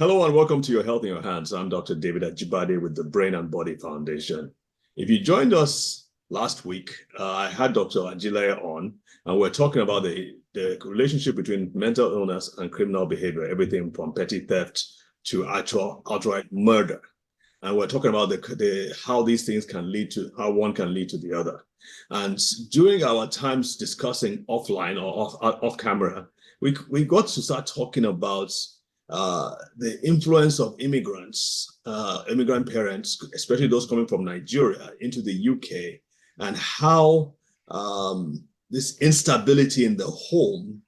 Hello and welcome to Your Health in Your Hands. I'm Dr. David Ajibade with the Brain and Body Foundation. If you joined us last week, I had Dr. Ajileye on, and we're talking about the relationship between mental illness and criminal behavior, everything from petty theft to actual outright murder. And we're talking about how these things can lead to how one can lead to the other. And during our times discussing offline or off camera, we got to start talking about the influence of immigrants, immigrant parents, especially those coming from Nigeria into the UK, and how this instability in the home,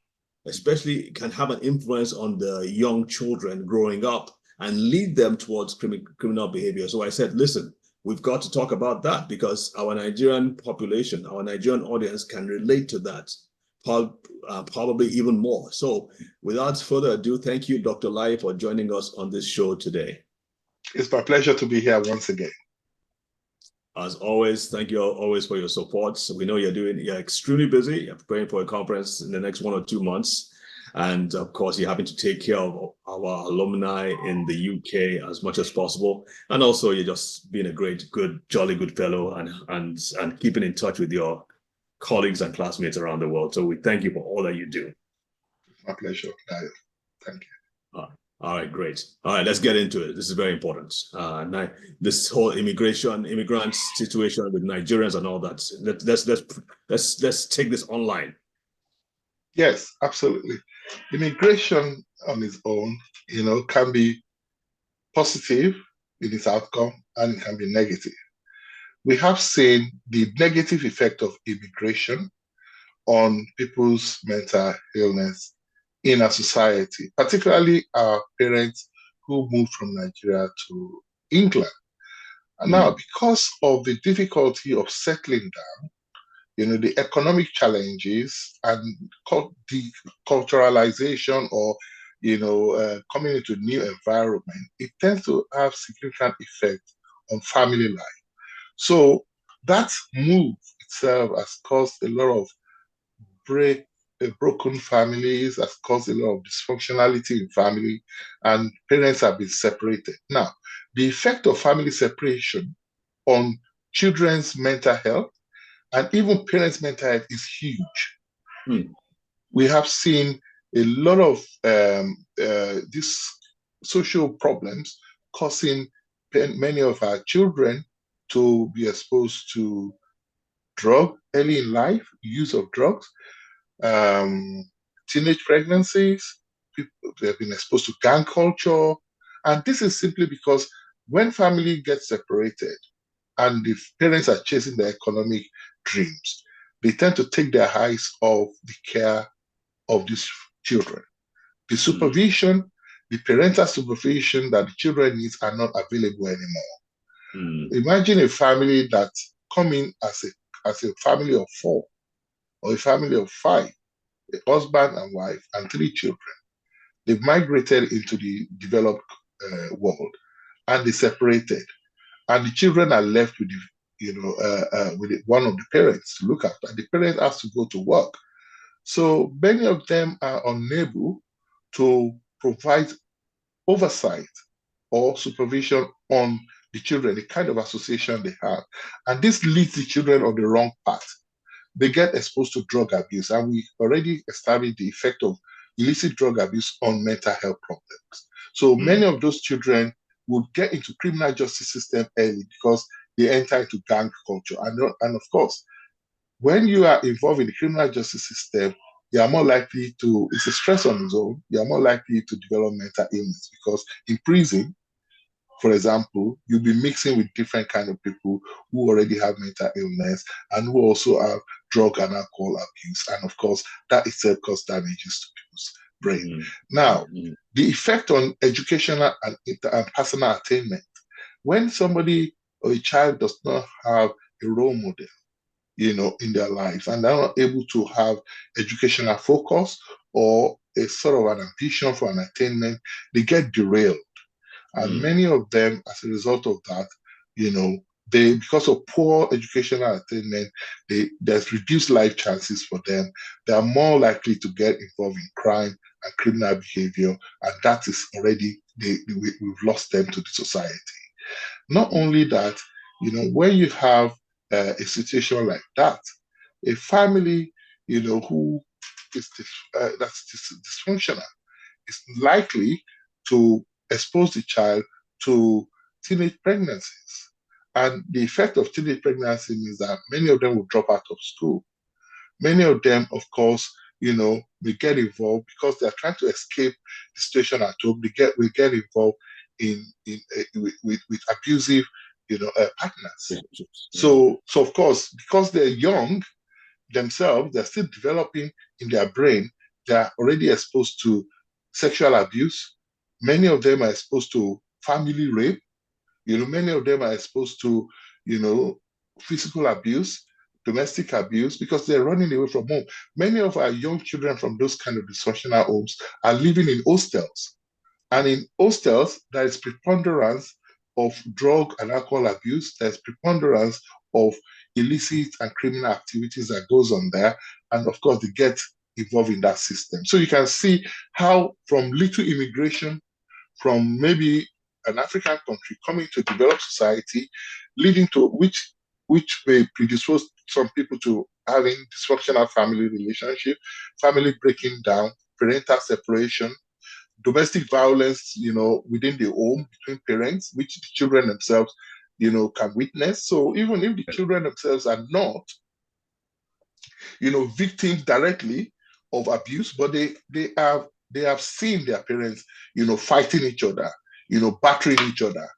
especially, can have an influence on the young children growing up and lead them towards criminal behavior. So I said, listen, we've got to talk about that because our Nigerian population, our Nigerian audience can relate to that probably even more. So without further ado, thank you, Dr. Lai, for joining us on this show today. It's my pleasure to be here once again. As always, thank you always for your support. So we know you're extremely busy. You're preparing for a conference in the next 1 or 2 months. And of course, you're having to take care of our alumni in the UK as much as possible. And also, you're just being a good, jolly good fellow and keeping in touch with your colleagues and classmates around the world. So we thank you for all that you do. It's my pleasure. Thank you. All right, great. All right, let's get into it. This is very important. Now, this whole immigrant situation with Nigerians and all that. Let's take this online. Yes, absolutely. Immigration on its own, can be positive in its outcome and it can be negative. We have seen the negative effect of immigration on people's mental illness in our society, particularly our parents who moved from Nigeria to England. And now, because of the difficulty of settling down, the economic challenges and the culturalization or, coming into new environment, it tends to have significant effect on family life. So that move itself has caused a lot of broken families, has caused a lot of dysfunctionality in family, and parents have been separated. Now, the effect of family separation on children's mental health and even parents' mental health is huge. We have seen a lot of these social problems causing many of our children to be exposed to early in life, use of drugs, teenage pregnancies, they have been exposed to gang culture. And this is simply because when family gets separated and the parents are chasing their economic dreams, they tend to take their eyes off the care of these children. The supervision, the parental supervision that the children need are not available anymore. Imagine a family that come in as a family of 4 or a family of 5, a husband and wife and 3 children. They've migrated into the developed world and they separated. And the children are left with with one of the parents to look after. The parent has to go to work. So many of them are unable to provide oversight or supervision on the children, the kind of association they have. And this leads the children on the wrong path. They get exposed to drug abuse. And we already established the effect of illicit drug abuse on mental health problems. So many of those children would get into criminal justice system early because they enter into gang culture. And of course, when you are involved in the criminal justice system, you are more likely to, it's a stress on its own, you are more likely to develop mental illness because in prison, for example, you'll be mixing with different kind of people who already have mental illness and who also have drug and alcohol abuse. And of course, that itself causes damages to people's brain. Now, the effect on educational and personal attainment. When somebody or a child does not have a role model, in their lives, and they're not able to have educational focus or a sort of an ambition for an attainment, they get derailed. And many of them, as a result of that, because of poor educational attainment, there's reduced life chances for them. They are more likely to get involved in crime and criminal behavior, and that is already we've lost them to the society. Not only that, when you have a situation like that, a family, who is that's dysfunctional, is likely to expose the child to teenage pregnancies. And the effect of teenage pregnancy is that many of them will drop out of school. Many of them, of course, will get involved because they're trying to escape the situation at home. Will get involved with abusive, partners. Yeah. So of course, because they're young themselves, they're still developing in their brain. They're already exposed to sexual abuse. Many of them are exposed to family rape. Many of them are exposed to, physical abuse, domestic abuse, because they're running away from home. Many of our young children from those kind of dysfunctional homes are living in hostels. And in hostels, there is preponderance of drug and alcohol abuse. There's preponderance of illicit and criminal activities that goes on there. And of course, they get involved in that system. So you can see how from little immigration from maybe an African country coming to a developed society, leading to which may predispose some people to having dysfunctional family relationship, family breaking down, parental separation, domestic violence, within the home between parents, which the children themselves, can witness. So even if the children themselves are not, victims directly of abuse, but they have seen their parents, fighting each other, battering each other.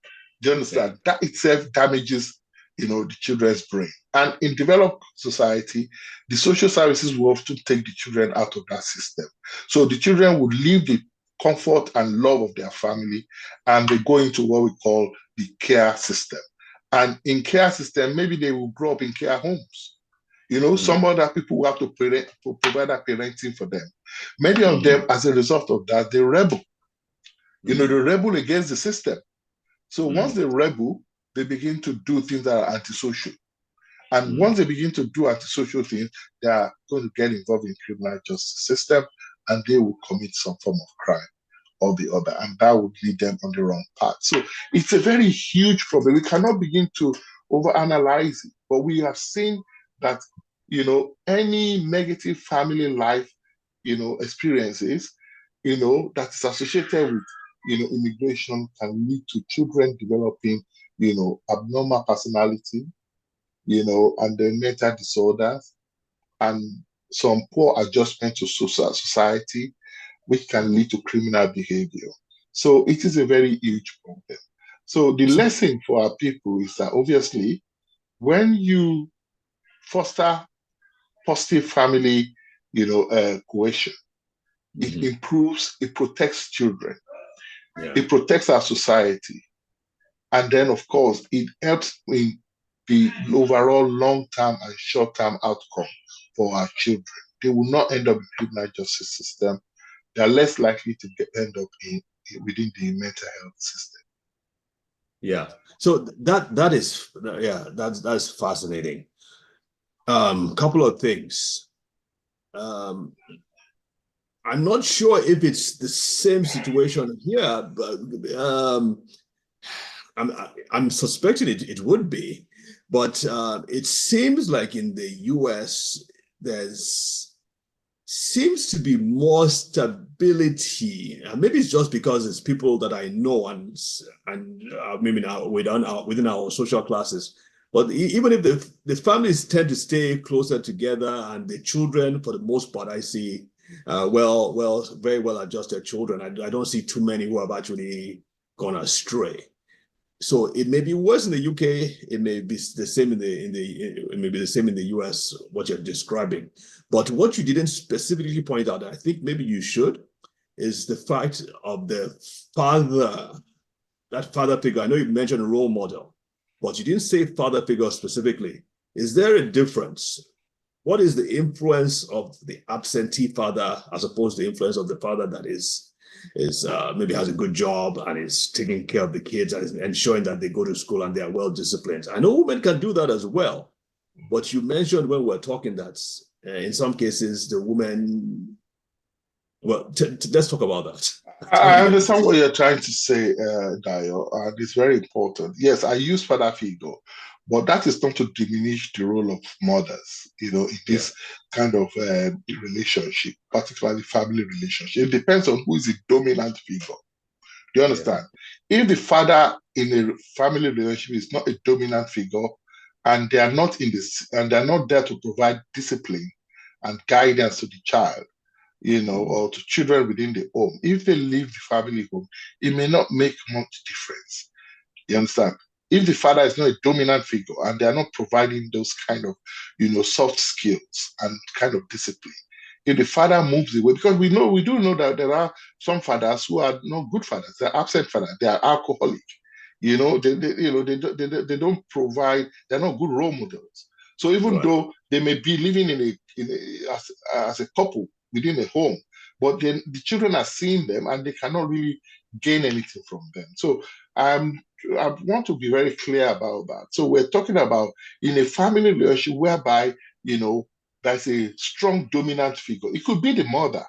Do you understand? Yeah. That itself damages, the children's brain. And in developed society, the social services will often take the children out of that system. So the children would leave the comfort and love of their family, and they go into what we call the care system. And in care system, maybe they will grow up in care homes. Some other people will have to provide that parenting for them. Many of them, as a result of that, they rebel. They rebel against the system. So once they rebel, they begin to do things that are antisocial. And once they begin to do antisocial things, they are going to get involved in criminal justice system, and they will commit some form of crime or the other, and that would lead them on the wrong path. So it's a very huge problem. We cannot begin to overanalyze it, but we have seen that any negative family life experiences that is associated with immigration can lead to children developing abnormal personality, and then mental disorders, and some poor adjustment to society, which can lead to criminal behavior. So it is a very huge problem. So the So, lesson for our people is that obviously when you foster positive family, cohesion, it improves, it protects children, yeah. it protects our society, and then of course it helps in the overall long-term and short-term outcome for our children. They will not end up in criminal justice system. They are less likely to end up within the mental health system. Yeah. So that is, yeah, that's fascinating. Couple of things. Um, I'm not sure if it's the same situation here, but I'm suspecting it would be. But it seems like in the US, there's seems to be more stability. Maybe it's just because it's people that I know and maybe now within our social classes. But even if the families tend to stay closer together, and the children, for the most part, I see very well adjusted children. I don't see too many who have actually gone astray. So it may be worse in the UK. It may be the same it may be the same in the US. What you're describing, but what you didn't specifically point out, I think maybe you should, is the fact of the father, that father figure. I know you mentioned role model, but you didn't say father figure specifically. Is there a difference? What is the influence of the absentee father as opposed to the influence of the father that is maybe has a good job and is taking care of the kids and ensuring that they go to school and they are well disciplined? I know women can do that as well, but you mentioned when we were talking that in some cases the woman Well, let's talk about that. Tell I me understand about what you're trying to say, Dio, and it's very important. Yes, I use father figure, but that is not to diminish the role of mothers, in it. this kind of relationship, particularly family relationship. It depends on who is the dominant figure. Do you Yeah, understand? If the father in a family relationship is not a dominant figure, and they are not in this, and they're not there to provide discipline and guidance to the child, yeah. or to children within the home. If they leave the family home, it may not make much difference. You understand? If the father is not a dominant figure and they are not providing those kind of, soft skills and kind of discipline, if the father moves away, because we do know that there are some fathers who are not good fathers, they're absent fathers, they are alcoholic. They don't provide, they're not good role models. So even Right, though they may be living as a couple within a home, but then the children are seeing them and they cannot really gain anything from them. So um, I want to be very clear about that. So we're talking about in a family relationship whereby, there's a strong dominant figure. It could be the mother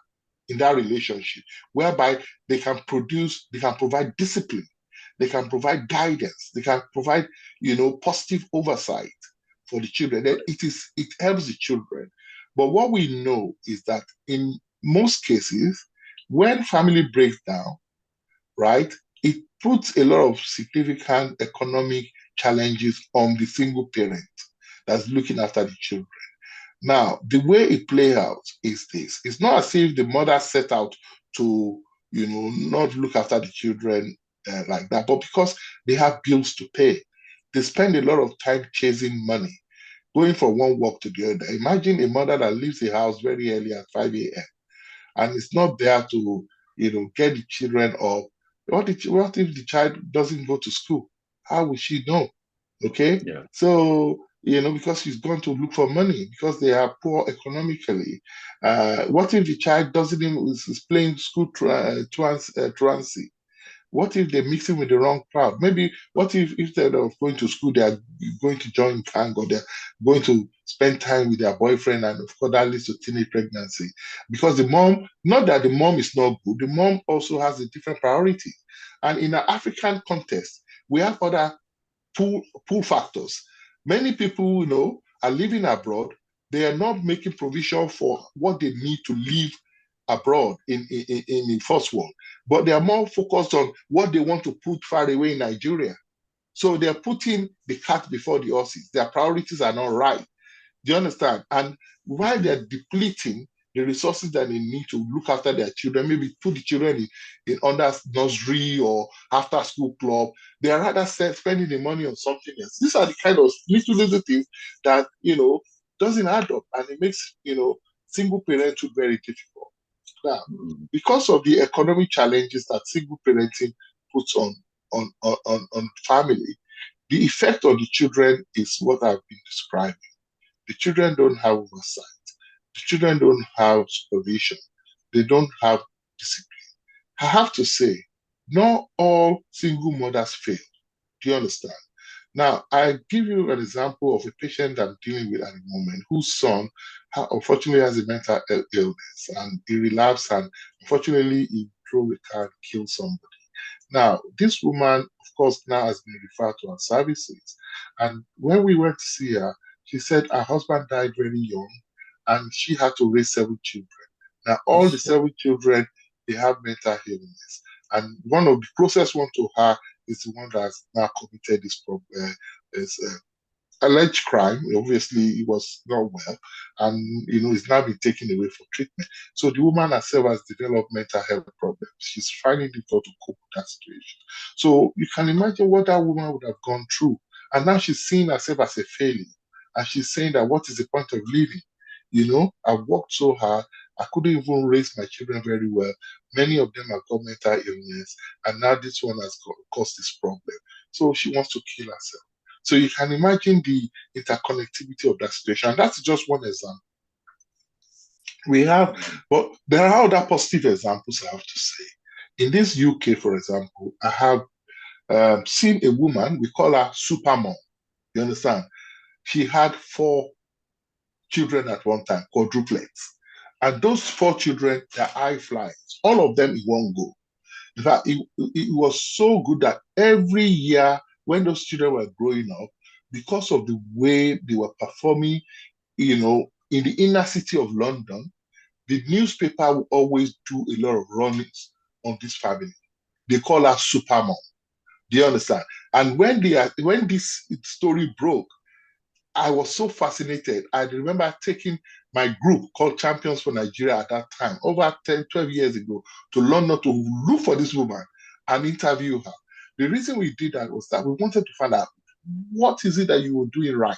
in that relationship, whereby they can provide discipline, they can provide guidance, they can provide, positive oversight for the children. Then right, it helps the children. But what we know is that in most cases, when family breaks down, right, it puts a lot of significant economic challenges on the single parent that's looking after the children. Now, the way it plays out is this. It's not as if the mother set out to, not look after the children like that, but because they have bills to pay, they spend a lot of time chasing money, going from one work to the other. Imagine a mother that leaves the house very early at 5 a.m. and it's not there to, get the children up. What if the child doesn't go to school? How will she know? Okay. yeah, So, because she's going to look for money because they are poor economically. What if the child doesn't even is playing school truancy? What if they're mixing with the wrong crowd? Maybe what if instead of going to school, they are going to join gang or they're going to spend time with their boyfriend, and of course that leads to teenage pregnancy. Because the mom, not that the mom is not good, the mom also has a different priority. And in an African context, we have other pull factors. Many people, are living abroad. They are not making provision for what they need to live abroad in the first world, but they are more focused on what they want to put far away in Nigeria. So they're putting the cart before the horses. Their priorities are not right. Do you understand? And while mhm, they're depleting the resources that they need to look after their children, maybe put the children in under nursery or after school club, they are rather spending the money on something else. These are the kind of little things that, doesn't add up, and it makes, single parenthood very difficult. Now, mhm, because of the economic challenges that single parenting puts on family, the effect on the children is what I've been describing. The children don't have oversight. The children don't have supervision. They don't have discipline. I have to say, not all single mothers fail. Do you understand? Now, I give you an example of a patient I'm dealing with at the moment whose son unfortunately has a mental illness and he relapsed, and unfortunately he drove a car and killed somebody. Now, this woman, of course, now has been referred to our services. And when we went to see her, she said her husband died very young and she had to raise 7 children. Now, all the 7 children, they have mental illness. And one of the closest one to her is the one that's now committed this alleged crime. Obviously, he was not well, and he's now been taken away for treatment. So the woman herself has developed mental health problems. She's finding it difficult to cope with that situation. So you can imagine what that woman would have gone through, and now she's seeing herself as a failure, and she's saying that what is the point of living? I've worked so hard. I couldn't even raise my children very well. Many of them have got mental illness, and now this one has caused this problem. So she wants to kill herself. So you can imagine the interconnectivity of that situation. And that's just one example. We have, mhm. but there are other positive examples, I have to say. In this UK, for example, I have seen a woman, we call her super mom. You understand? She had 4 children at one time, quadruplets. And those 4 children, they're high flyers, all of them in one go. In fact, it was so good that every year when those children were growing up, because of the way they were performing, in the inner city of London, the newspaper will always do a lot of runnings on this family. They call her Supermom. Do you understand? And when this story broke, I was so fascinated. I remember taking my group called Champions for Nigeria at that time, over 10, 12 years ago, to London to look for this woman and interview her. The reason we did that was that we wanted to find out, what is it that you were doing right?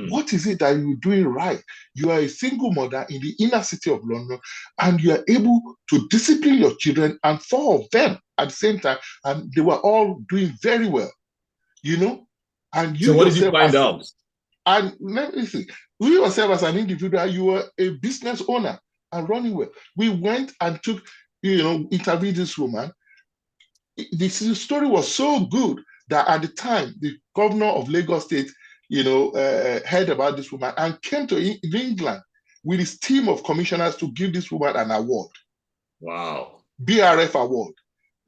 What is it that you're doing right? You are a single mother in the inner city of London, and you are able to discipline your children, and 4 of them at the same time, and they were all doing very well, And you So what did you yourself, find out? and let me see, you yourself as an individual, you were a business owner and running well. We went and interviewed this woman. This story was so good that at the time, the governor of Lagos State, heard about this woman and came to England with his team of commissioners to give this woman an award. Wow. BRF award,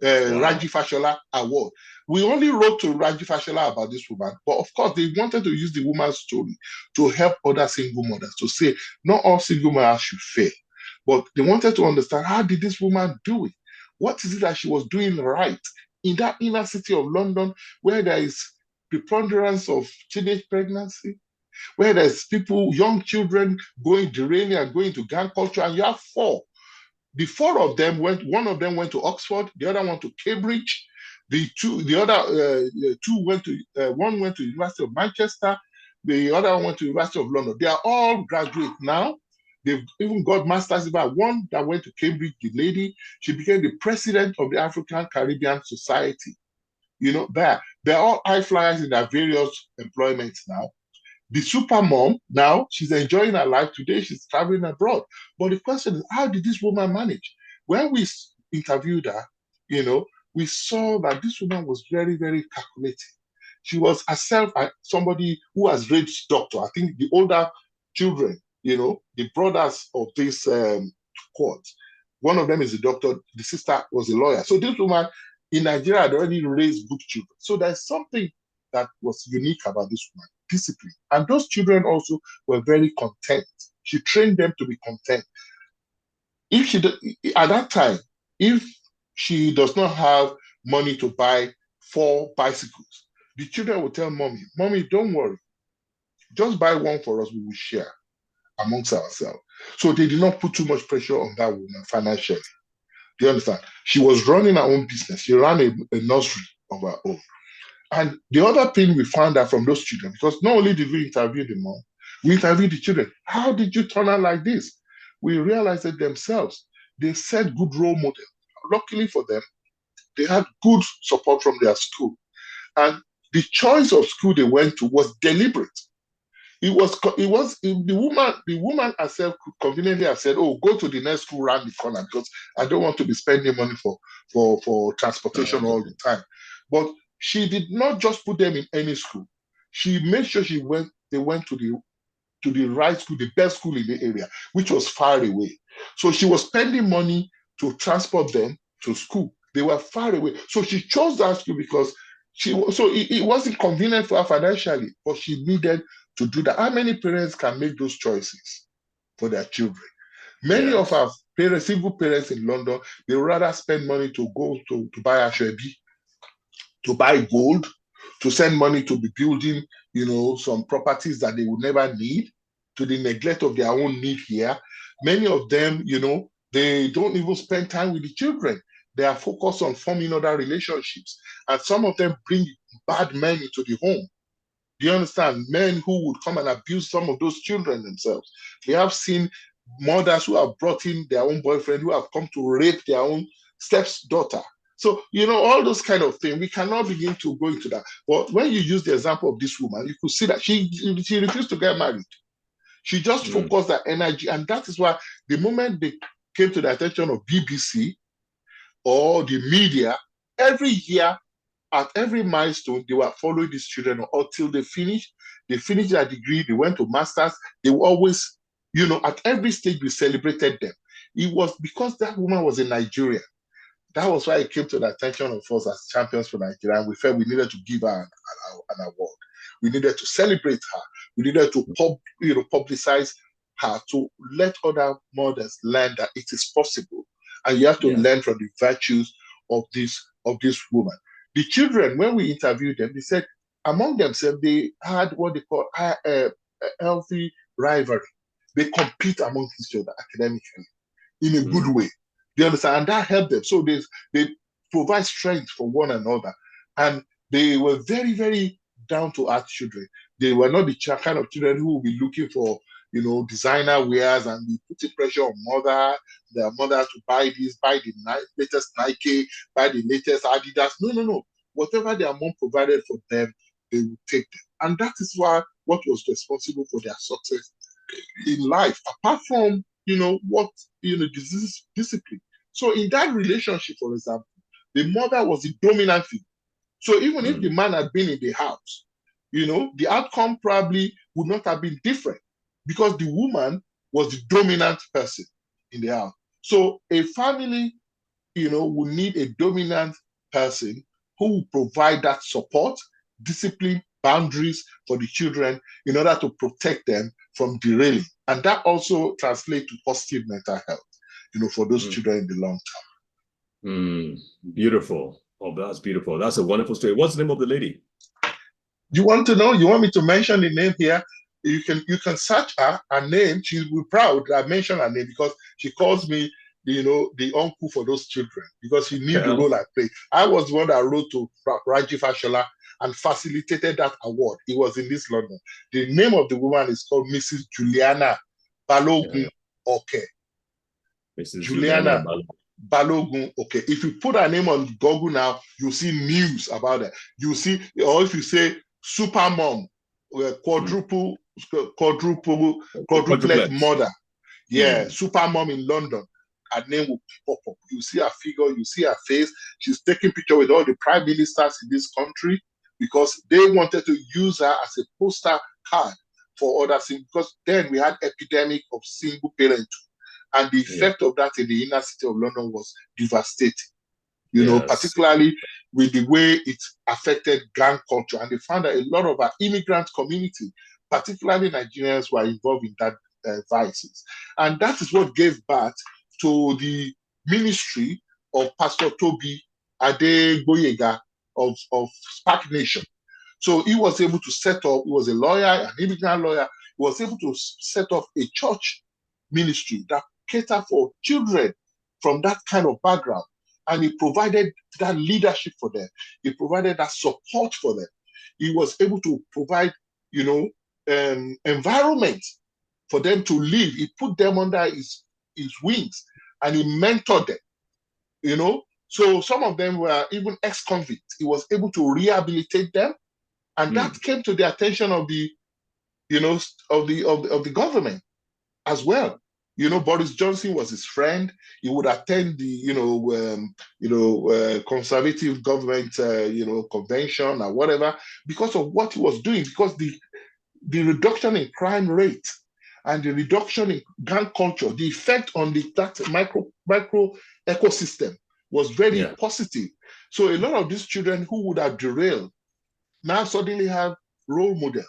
Wow. Raji Fashola award. We only wrote to Raji Fashola about this woman, but of course they wanted to use the woman's story to help other single mothers, to say not all single mothers should fail, but they wanted to understand, how did this woman do it? What is it that she was doing right in that inner city of London, where there is preponderance of teenage pregnancy, where there's young children derailing and going to gang culture, and you have 4. The 4 of them one of them went to Oxford, the other one to Cambridge, the other 2 went to, one went to University of Manchester, the other one went to University of London. They are all graduates now. They've even got masters. About one that went to Cambridge, the lady, she became the president of the African Caribbean Society. They're all high flyers in their various employments now. The super mom, now she's enjoying her life. Today she's traveling abroad. But the question is, how did this woman manage? When we interviewed her, we saw that this woman was very, very calculating. She was herself somebody who has raised doctor. I think the older children, the brothers of this court, one of them is a doctor, the sister was a lawyer. So this woman in Nigeria had already raised good children. So there's something that was unique about this woman, discipline. And those children also were very content. She trained them to be content. At that time, if she does not have money to buy 4 bicycles, the children will tell mommy, don't worry. Just buy one for us, we will share amongst ourselves. So they did not put too much pressure on that woman financially. Do you understand? She was running her own business. She ran a nursery of her own. And the other thing we found out from those children, because not only did we interview the mom, we interviewed the children. How did you turn out like this? We realized that themselves, they set good role models. Luckily for them, they had good support from their school. And the choice of school they went to was deliberate. The woman herself could conveniently have said, oh, go to the next school around the corner because I don't want to be spending money for transportation all the time. But she did not just put them in any school. She made sure they went to the right school, the best school in the area, which was far away. So she was spending money to transport them to school. They were far away. So she chose that school because it wasn't convenient for her financially, but she needed to do that. How many parents can make those choices for their children? Many of our parents, single parents in London, they would rather spend money to go to buy Ashwebi, to buy gold, to send money to be building, some properties that they would never need, to the neglect of their own need here. Many of them, they don't even spend time with the children. They are focused on forming other relationships. And some of them bring bad men into the home. Do you understand? Men who would come and abuse some of those children themselves. We have seen mothers who have brought in their own boyfriend, who have come to rape their own stepdaughter. So, all those kind of things, we cannot begin to go into that. But when you use the example of this woman, you could see that she refused to get married. She just focused her energy. And that is why the moment they came to the attention of BBC or the media, every year, at every milestone, they were following these children until they finished. They finished their degree. They went to masters. They were always At every stage we celebrated them. It was because that woman was in Nigeria. That was why it came to the attention of us as champions for Nigeria. And we felt we needed to give her an award. We needed to celebrate her. We needed to publicize her, to let other mothers learn that it is possible. And you have to learn from the virtues of this woman. The children, when we interviewed them, they said among themselves, they had what they call a healthy rivalry. They compete among each other academically in a good way. Do you understand? And that helped them. So they provide strength for one another. And they were very, very down-to-earth children. They were not the kind of children who will be looking for, designer wares and be putting pressure on their mother to buy this, buy the latest Nike, buy the latest Adidas. No. Whatever their mom provided for them, they would take them. And that is what was responsible for their success in life, apart from, discipline. So in that relationship, for example, the mother was the dominant figure. So even if the man had been in the house, the outcome probably would not have been different because the woman was the dominant person in the house. So a family, will need a dominant person who will provide that support, discipline, boundaries for the children in order to protect them from derailing. And that also translates to positive mental health, for those children in the long term. Beautiful. Oh, that's beautiful. That's a wonderful story. What's the name of the lady? You want to know? You want me to mention the name here? You can search her name. She will be proud that I mentioned her name because she calls me, the uncle for those children because she knew the role I played. I was the one that wrote to Raji Fashola and facilitated that award. It was in this London. The name of the woman is called Mrs. Juliana Balogun Oke. Mrs. Juliana Balogun Oke. If you put her name on Google now, you'll see news about her. You'll see, or if you say super mom, quadruplet mother. Yeah, super mom in London. Her name will pop up. You see her figure, you see her face. She's taking picture with all the prime ministers in this country because they wanted to use her as a poster card for other things. Because then we had epidemic of single parenthood, and the effect of that in the inner city of London was devastating. Particularly with the way it affected gang culture, and they found that a lot of our immigrant community, particularly Nigerians, were involved in that vices, and that is what gave birth to the ministry of Pastor Toby Adegboyega of Spark Nation. So he was able to set up, he was a lawyer, an immigrant lawyer, he was able to set up a church ministry that catered for children from that kind of background. And he provided that leadership for them. He provided that support for them. He was able to provide, environment for them to live. He put them under his wings and he mentored them, So some of them were even ex-convicts. He was able to rehabilitate them. And that came to the attention of the, of the government as well. Boris Johnson was his friend. He would attend the, conservative government, convention or whatever because of what he was doing, because the reduction in crime rate and the reduction in gang culture, the effect on that micro ecosystem was very positive. So a lot of these children who would have derailed now suddenly have role model.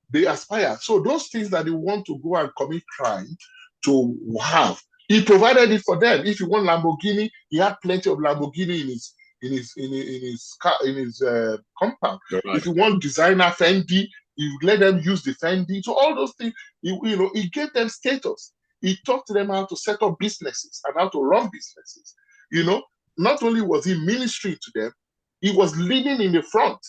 They aspire. So those things that they want to go and commit crime to have, he provided it for them. If you want Lamborghini, he had plenty of Lamborghini in his compound. Right. If you want designer Fendi, you let them use the Fendi. So all those things, he gave them status. He taught them how to set up businesses and how to run businesses. Not only was he ministering to them, he was leading in the front.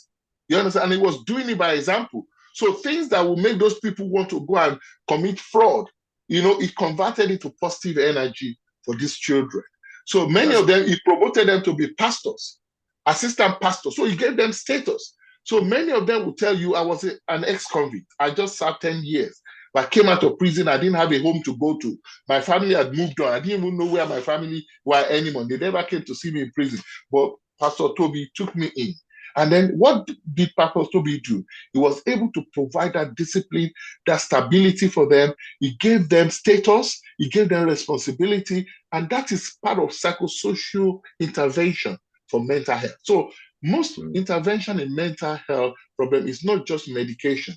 You understand? And he was doing it by example. So things that will make those people want to go and commit fraud, it converted into positive energy for these children. So many of them, he promoted them to be pastors, assistant pastors. So he gave them status. So many of them will tell you, I was an ex-convict. I just served 10 years. But I came out of prison. I didn't have a home to go to. My family had moved on. I didn't even know where my family were anymore. They never came to see me in prison. But Pastor Toby took me in. And then what did Pastor Toby do? He was able to provide that discipline, that stability for them. He gave them status, he gave them responsibility, and that is part of psychosocial intervention for mental health. So most intervention in mental health problem is not just medication.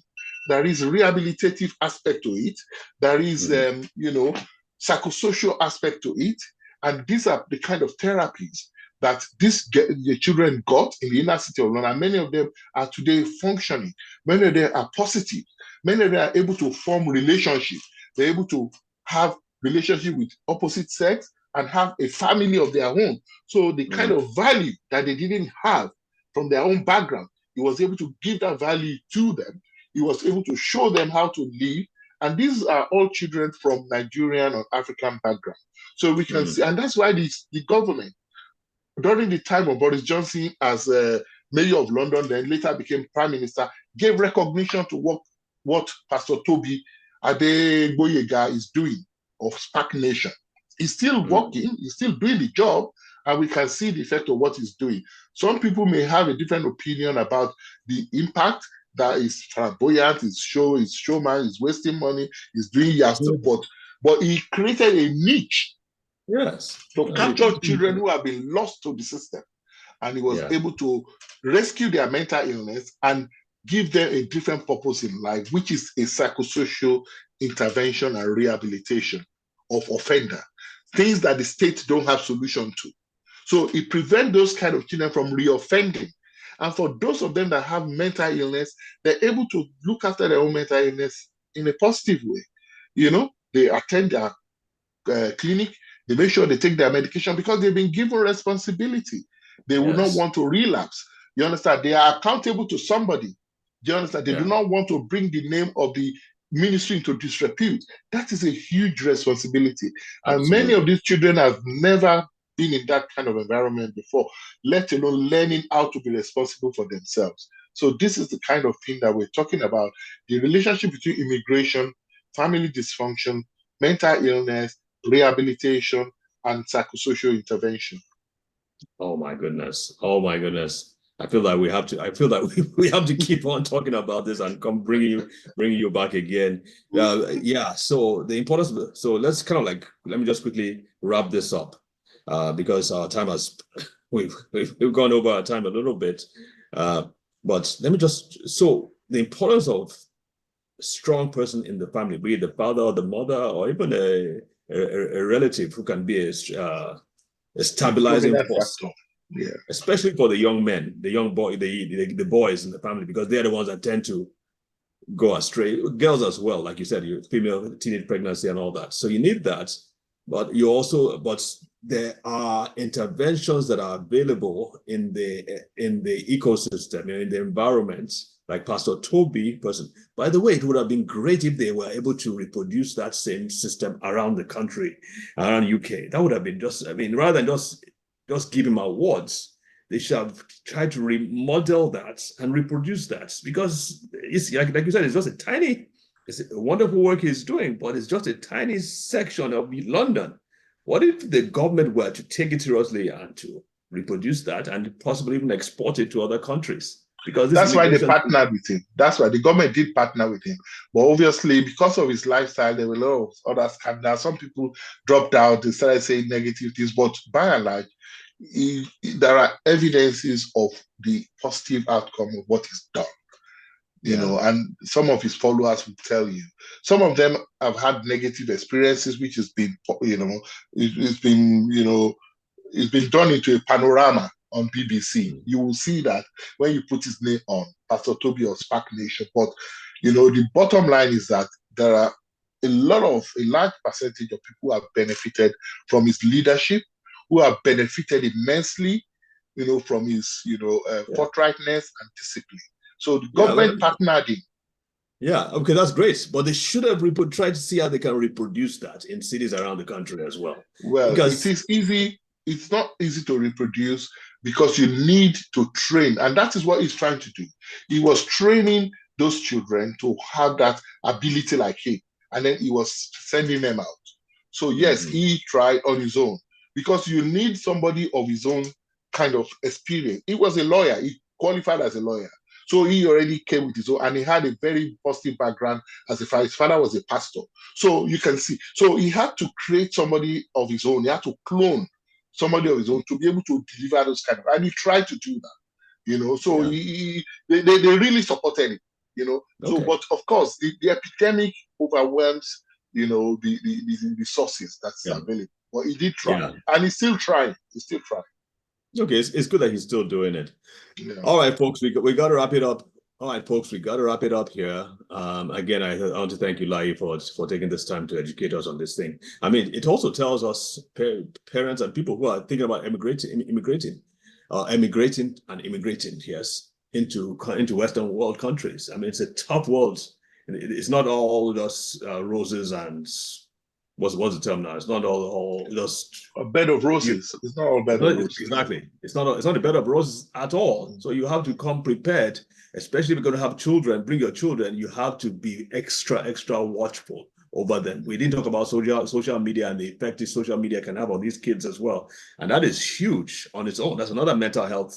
There is rehabilitative aspect to it. There is, psychosocial aspect to it. And these are the kind of therapies that the children got in the inner city of London. And many of them are today functioning. Many of them are positive. Many of them are able to form relationships. They're able to have relationship with opposite sex and have a family of their own. So the kind of value that they didn't have from their own background, he was able to give that value to them. He was able to show them how to live. And these are all children from Nigerian or African background. So we can see, and that's why the government, during the time of Boris Johnson as mayor of London, then later became prime minister, gave recognition to what Pastor Toby Adegboyega is doing of Spark Nation. He's still working, he's still doing the job, and we can see the effect of what he's doing. Some people may have a different opinion about the impact that is flamboyant, his showman, he's wasting money, he's doing yahoo, but he created a niche. Yes. To capture children who have been lost to the system. And he was able to rescue their mental illness and give them a different purpose in life, which is a psychosocial intervention and rehabilitation of offender, things that the state don't have solution to. So it prevents those kind of children from reoffending. And for those of them that have mental illness, they're able to look after their own mental illness in a positive way. They attend their clinic, they make sure they take their medication because they've been given responsibility. They will not want to relapse. You understand? They are accountable to somebody. Do you understand? They do not want to bring the name of the ministry into disrepute. That is a huge responsibility. Absolutely. And many of these children have never been in that kind of environment before, let alone learning how to be responsible for themselves. So this is the kind of thing that we're talking about, the relationship between immigration, family dysfunction, mental illness, rehabilitation, and psychosocial intervention. Oh my goodness. Oh my goodness. I feel like we have to keep on talking about this and come bringing you back again. So the importance so let's kind of let me just quickly wrap this up because our time we've gone over our time a little bit. But let me so the importance of a strong person in the family, be it the father or the mother or even a relative who can be a stabilizing force, especially for the young men, the young boy, the boys in the family, because they're the ones that tend to go astray. Girls as well, like you said, female teenage pregnancy and all that. So you need that, but there are interventions that are available in the ecosystem, in the environment. Like Pastor Toby person. By the way, it would have been great if they were able to reproduce that same system around the country, around UK. That would have been rather than just give him awards, they should have tried to remodel that and reproduce that, because it's like you said, it's a wonderful work he's doing, but it's just a tiny section of London. What if the government were to take it seriously and to reproduce that and possibly even export it to other countries? Because that's why they partnered with him. That's why the government did partner with him. But obviously, because of his lifestyle, there were a lot of other scandals. Some people dropped out, they started saying negative things. But by and large, there are evidences of the positive outcome of what he's done. You know, and some of his followers will tell you. Some of them have had negative experiences, which has been, it's been done into a panorama on BBC. You will see that when you put his name on Pastor Toby or Spark Nation. But the bottom line is that there are a large percentage of people who have benefited from his leadership, who have benefited immensely, from his forthrightness and discipline. So the government partnered him. Yeah, okay, that's great. But they should have tried to see how they can reproduce that in cities around the country as well. Well, because it is easy. It's not easy to reproduce because you need to train. And that is what he's trying to do. He was training those children to have that ability like him. And then he was sending them out. So yes, he tried on his own because you need somebody of his own kind of experience. He was a lawyer. He qualified as a lawyer. So he already came with his own, and he had a very positive background as a father. His father was a pastor. So you can see. So he had to create somebody of his own. He had to clone somebody of his own to be able to deliver those kind of, and he tried to do that. So they really supported him. So, Okay. but of course, the epidemic overwhelms, the sources that's Yeah. available. But he did try, Yeah. and he's still trying. He's still trying. Okay. It's good that he's still doing it. Yeah. All right, folks, we got to wrap it up. All right, folks, we got to wrap it up here. Again, I want to thank you, Lai, for taking this time to educate us on this thing. I mean, it also tells us parents and people who are thinking about immigrating, yes, into Western world countries. I mean, it's a tough world. It's not all just roses and what's the term now? It's not all just A bed of roses. It's not all bed of roses. exactly. It's not a bed of roses at all. So you have to come prepared, especially if you're going to have children. Bring your children. You have to be extra watchful over them. We didn't talk about social media and the effect social media can have on these kids as well, and that is huge on its own. That's another mental health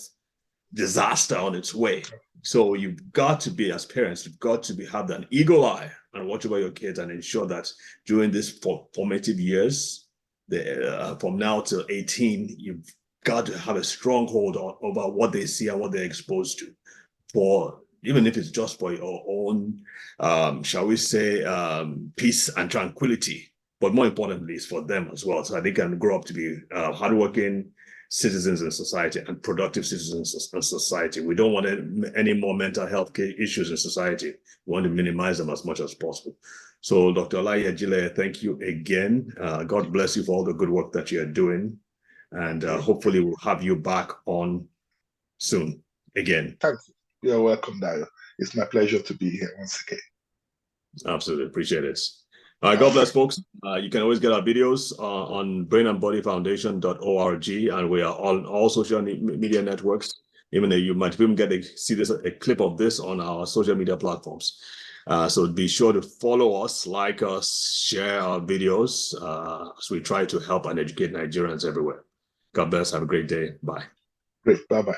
disaster on its way. So you've got to be, as parents, you've got to have an eagle eye and watch over your kids and ensure that during this formative years, from now till 18, you've got to have a stronghold over what they see and what they're exposed to, for even if it's just for your own, shall we say, peace and tranquility. But more importantly, it's for them as well, so that they can grow up to be hardworking citizens in society and productive citizens in society. We don't want any more mental health issues in society. We want to minimize them as much as possible. So, Dr. Ajileye, thank you again. God bless you for all the good work that you're doing. And hopefully we'll have you back on soon again. Thank you. You're welcome, Dayo. It's my pleasure to be here once again. Absolutely. Appreciate it. God bless, folks. You can always get our videos on brainandbodyfoundation.org, and we are on all social media networks. Even though you might even get to see a clip of this on our social media platforms. So be sure to follow us, like us, share our videos as we try to help and educate Nigerians everywhere. God bless. Have a great day. Bye. Great. Bye-bye.